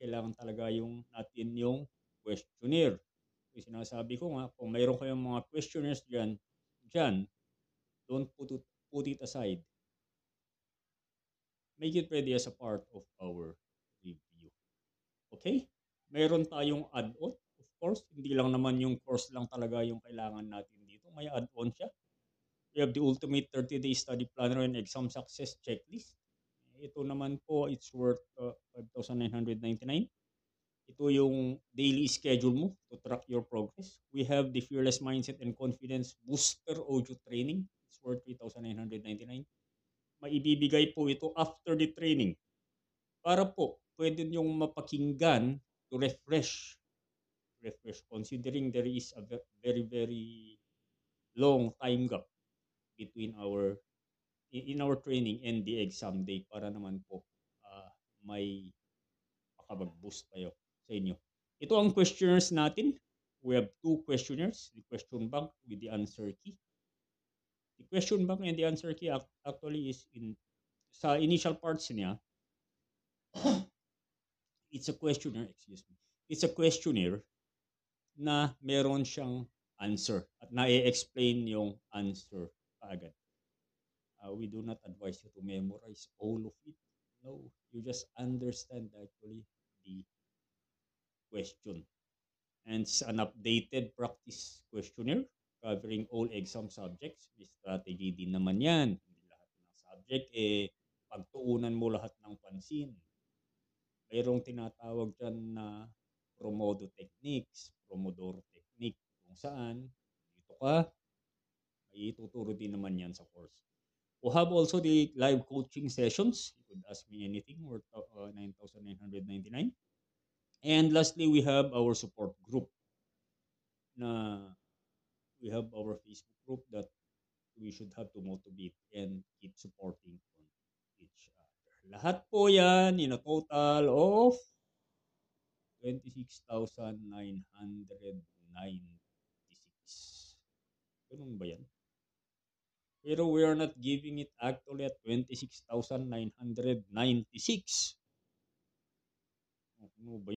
kailangan talaga natin yung questionnaire. Yung sinasabi ko nga, kung mayroon kayong mga questionnaires dyan, don't put it aside. Make it ready as a part of our review. Okay? Mayroon tayong add-on. Of course, hindi lang naman yung course lang talaga yung kailangan natin dito. May add-on siya. We have the ultimate 30-day study planner and exam success checklist. Ito naman po, it's worth 5,999. Ito yung daily schedule mo to track your progress. We have the Fearless Mindset and Confidence Booster Audio Training. It's worth 3,999. Maibibigay po ito after the training. Para po, pwede niyong mapakinggan to refresh. Considering there is a very, very long time gap between in our training and the exam day para naman po may makapag-boost tayo sa inyo. Ito ang questionnaires natin. We have 2 questionnaires, the question bank with the answer key. The question bank and the answer key actually is sa initial parts niya, it's a questionnaire, It's a questionnaire na meron siyang answer at na-explain yung answer kaagad. We do not advise you to memorize all of it. No, you just understand actually the question. And it's an updated practice questionnaire covering all exam subjects. May strategy din naman yan. Hindi lahat ng subject, pagtuunan mo lahat ng pansin. Mayroong tinatawag dyan na Pomodoro techniques, Pomodoro technique, kung saan dito ka, may ituturo din naman yan sa course. We have also the live coaching sessions. You could ask me anything, worth 9,999. And lastly, we have our support group. We have our Facebook group that we should have to motivate and keep supporting on each other. Lahat po yan in a total of 26,996. Ganun ba yan? Pero we are not giving it actually at 26,996. Ano ba